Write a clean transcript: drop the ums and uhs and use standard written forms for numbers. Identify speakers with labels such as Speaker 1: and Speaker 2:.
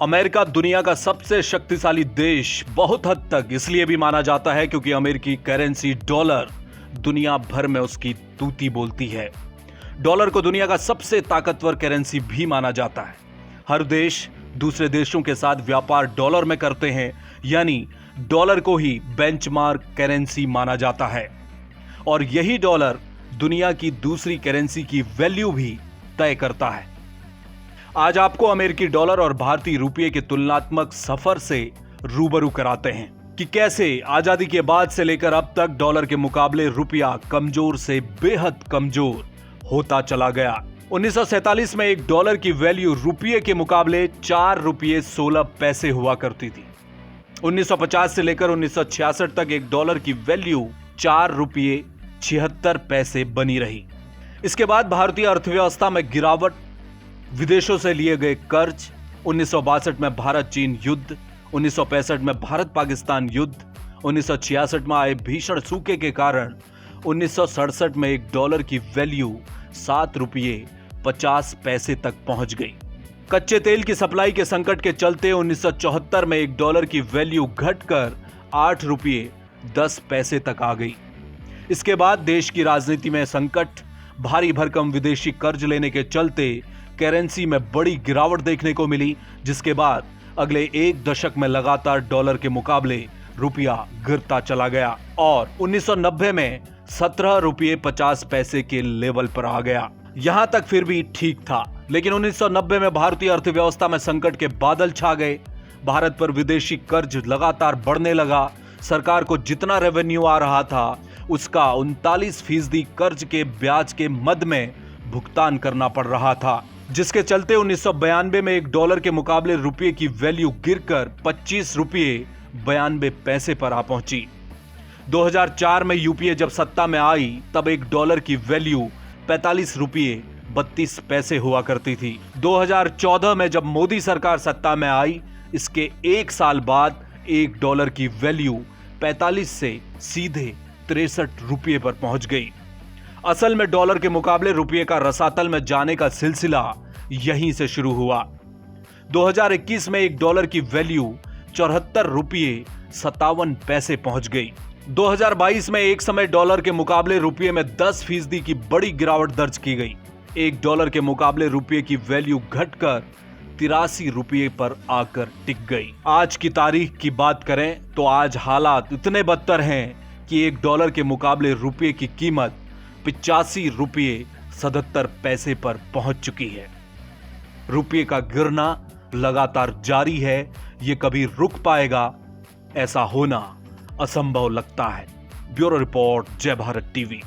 Speaker 1: America दुनिया का सबसे शक्तिशाली देश बहुत हद तक इसलिए भी माना जाता है क्योंकि अमेरिकी करेंसी डॉलर दुनिया भर में उसकी तूती बोलती है। डॉलर को दुनिया का सबसे ताकतवर करेंसी भी माना जाता है। हर देश दूसरे देशों के साथ व्यापार डॉलर में करते हैं, यानी डॉलर को ही बेंचमार्क करेंसी माना जाता है और यही डॉलर दुनिया की दूसरी करेंसी की वैल्यू भी तय करता है। आज आपको अमेरिकी डॉलर और भारतीय रुपये के तुलनात्मक सफर से रूबरू कराते हैं कि कैसे आजादी के बाद से लेकर अब तक डॉलर के मुकाबले रुपया कमजोर से बेहद कमजोर होता चला गया। 1947 में एक डॉलर की वैल्यू रुपये के मुकाबले 4 रुपये 16 पैसे हुआ करती थी। 1950 से लेकर 1966 तक एक डॉलर की वैल्यू 4 रुपये 76 पैसे बनी रही। इसके बाद भारतीय अर्थव्यवस्था में गिरावट, विदेशों से लिए गए कर्ज, 1962 में भारत चीन युद्ध, 1965 में भारत पाकिस्तान युद्ध, 1966 में आए भीषण सूखे के कारण 1967 में एक डॉलर की वैल्यू 7 रुपये 50 पैसे तक पहुंच गई। कच्चे तेल की सप्लाई के संकट के चलते 1974 में एक डॉलर की वैल्यू घटकर 8 रुपये 10 पैसे तक आ गई। इसके बाद देश की राजनीति में संकट, भारी भरकम विदेशी कर्ज लेने के चलते करेंसी में बड़ी गिरावट देखने को मिली, जिसके बाद अगले एक दशक में लगातार डॉलर के मुकाबले रुपया गिरता चला गया और 1990 में 17 रुपये 50 पैसे के लेवल पर आ गया। यहां तक फिर भी ठीक था, लेकिन 1990 में भारतीय अर्थव्यवस्था में संकट के बादल छा गए। भारत पर विदेशी कर्ज लगातार बढ़ने लगा। सरकार को जितना रेवेन्यू आ रहा था उसका 39% कर्ज के ब्याज के मद में भुगतान करना पड़ रहा था, जिसके चलते 1992 में एक डॉलर के मुकाबले रुपये की वैल्यू गिरकर 25 रुपये 92 पैसे पर आ पहुंची। 2004 में यूपीए जब सत्ता में आई तब एक डॉलर की वैल्यू 45 रुपये 32 पैसे हुआ करती थी। 2014 में जब मोदी सरकार सत्ता में आई, इसके एक साल बाद एक डॉलर की वैल्यू 45 से सीधे 63 रुपये पर पहुंच गई। असल में डॉलर के मुकाबले रुपये का रसातल में जाने का सिलसिला यहीं से शुरू हुआ। 2021 में एक डॉलर की वैल्यू 74 रुपये 57 पैसे पहुंच गई। 2022 में एक समय डॉलर के मुकाबले रुपये में 10% की बड़ी गिरावट दर्ज की गई। एक डॉलर के मुकाबले रुपये की वैल्यू घटकर 83 रुपये पर आकर टिक गई। आज की तारीख की बात करें तो आज हालात इतने बदतर हैं कि एक डॉलर के मुकाबले रुपये की कीमत 85 रुपये 77 पैसे पर पहुंच चुकी है। रुपये का गिरना लगातार जारी है। ये कभी रुक पाएगा, ऐसा होना असंभव लगता है। ब्यूरो रिपोर्ट, जय भारत टीवी।